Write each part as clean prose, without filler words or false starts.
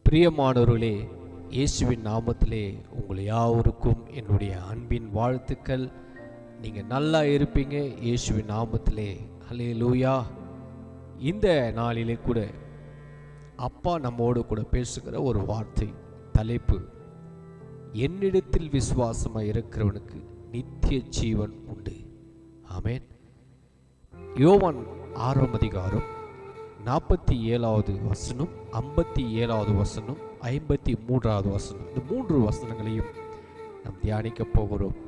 பிரியமானவர்களே, இயேசுவின் நாமத்திலே உங்கள் யாவருக்கும் என்னுடைய அன்பின் வாழ்த்துக்கள். நீங்கள் நல்லா இருப்பீங்க இயேசுவின் நாமத்திலே. ஹல்லேலூயா. இந்த நாளிலே கூட அப்பா நம்மோடு கூட பேசுகிற ஒரு வார்த்தை, தலைப்பு, என்னிடத்தில் விசுவாசமாக இருக்கிறவனுக்கு நித்திய ஜீவன் உண்டு. ஆமென். யோவான் 6ஆம் அதிகாரம் 47வது வசனம், 57வது வசனம், 53வது வசனம், இந்த 3 வசனங்களையும் நாம் தியானிக்க போகிறோம்.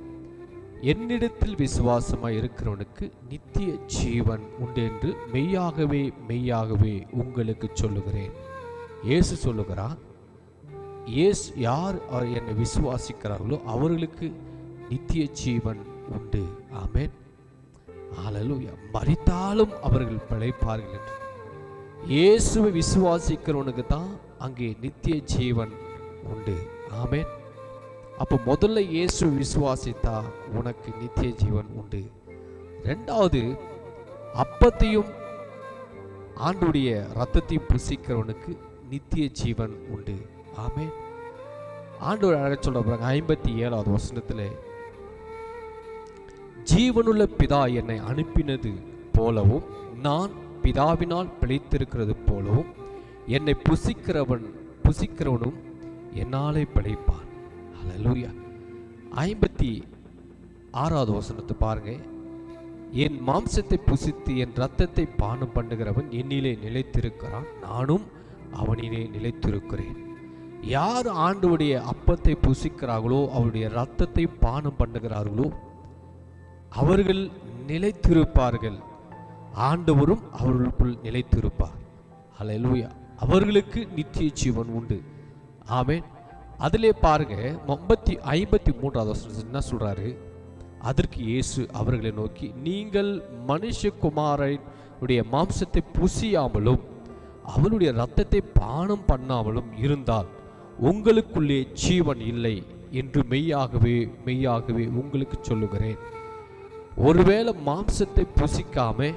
என்னிடத்தில் விசுவாசமாக இருக்கிறவனுக்கு நித்திய ஜீவன் உண்டு என்று மெய்யாகவே மெய்யாகவே உங்களுக்கு சொல்லுகிறேன். இயேசு சொல்லுகிறார், யார் என்னை விசுவாசிக்கிறார்களோ அவர்களுக்கு நித்திய ஜீவன் உண்டு. ஆமென். ஹல்லேலூயா. மரித்தாலும் அவர்கள் பிழைப்பார்கள் என்று. இயேசுவை விசுவாசிக்கிறவனுக்கு தான் அங்கே நித்திய ஜீவன் உண்டு. ஆமென். அப்போ முதல்ல இயேசுவை விசுவாசித்தா உனக்கு நித்திய ஜீவன் உண்டு. ரெண்டாவது, அப்பத்தையும் ஆண்டுடைய இரத்தத்தையும் புசிக்கிறவனுக்கு நித்திய ஜீவன் உண்டு. ஆமென். ஆண்டவர் அழக சொல்ல போறாங்க 57வது வசனத்தில், ஜீவனுள்ள பிதா என்னை அனுப்பினது போலவும் நான் பிதாவினால் பிழைத்திருக்கிறது போலவும் என்னை புசிக்கிறவனும் என்னாலே பிழைப்பான். ஹல்லேலூயா. 56வது வசனத்தை பாருங்க. என் மாம்சத்தை புசித்து என் இரத்தத்தை பானம் பண்ணுகிறவன் என்னிலே நிலைத்திருக்கிறான், நானும் அவனிலே நிலைத்திருக்கிறேன். யார் ஆண்டவருடைய அப்பத்தை புசிக்கிறார்களோ அவருடைய இரத்தத்தை பானம் பண்ணுகிறார்களோ அவர்கள் நிலைத்திருப்பார்கள், ஆண்டவரும் அவர்களுக்குள் நிலைத்திருப்பார். ஹல்லேலூயா. அவர்களுக்கு நித்திய ஜீவன் உண்டு. ஆமென். அதிலே பாருங்க 53வது வசனம் என்ன சொல்றாரு? அதற்கு இயேசு அவர்களை நோக்கி, நீங்கள் மனுஷகுமாரனுடைய மாம்சத்தை புசியாமலும் அவருடைய இரத்தத்தை பானம் பண்ணாமலும் இருந்தால் உங்களுக்குள்ளே ஜீவன் இல்லை என்று மெய்யாகவே மெய்யாகவே உங்களுக்கு சொல்லுகிறேன். ஒருவேளை மாம்சத்தை புசிக்காம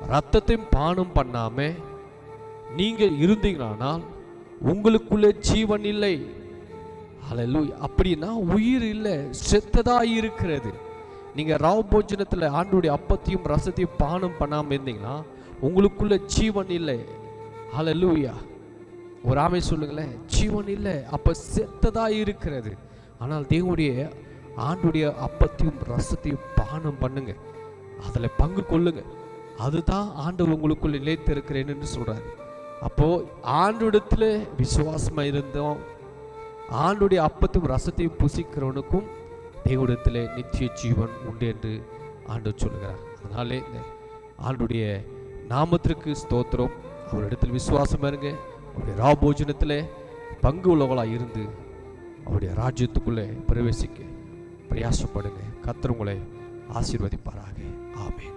இரத்தத்தையும் பானம் பண்ணாம நீங்கள் இருந்தீங்களானால் உங்களுக்குள்ளே ஜீவன் இல்லை. ஹல்லேலூயா. அப்படின்னா உயிர் இல்லை, செத்ததா இருக்கிறது. நீங்க ராவ் போஜனத்தில் ஆண்டுடைய அப்பத்தையும் ரசத்தையும் பானம் பண்ணாம இருந்தீங்கன்னா உங்களுக்குள்ள ஜீவன் இல்லை. ஹல்லேலூயா. ஒரு ஆமை சொல்லுங்களேன், ஜீவன் இல்லை, அப்ப செத்ததா இருக்கிறது. ஆனால் தேவனுடைய ஆண்டுடைய அப்பத்தையும் ரசத்தையும் பானம் பண்ணுங்க, அதில் பங்கு கொள்ளுங்க. அதுதான் ஆண்டவர் உங்களுக்குள்ள நிலைத்திருக்கிறேன் என்று சொல்றாரு. அப்போ ஆண்டவரிடத்துல விசுவாசமா இருந்தோம், ஆண்டுடைய அப்பத்தையும் ரசத்தையும் புசிக்கிறவனுக்கும் தேவனிடத்தில் நித்திய ஜீவன் உண்டு என்று ஆண்டவர் சொல்லுகிறார். அதனாலே இந்த ஆண்டுடைய நாமத்திற்கு ஸ்தோத்திரம். அவரிடத்தில் விசுவாசமா இருங்க, அவருடைய ராபோஜனத்தில் பங்கு உள்ளவர்களாக இருந்து அவருடைய ராஜ்யத்துக்குள்ளே பிரவேசிக்க பிரயாசப்படுங்க. கர்த்தர் உங்களை ஆசீர்வதிப்பாராக. ஆமென்.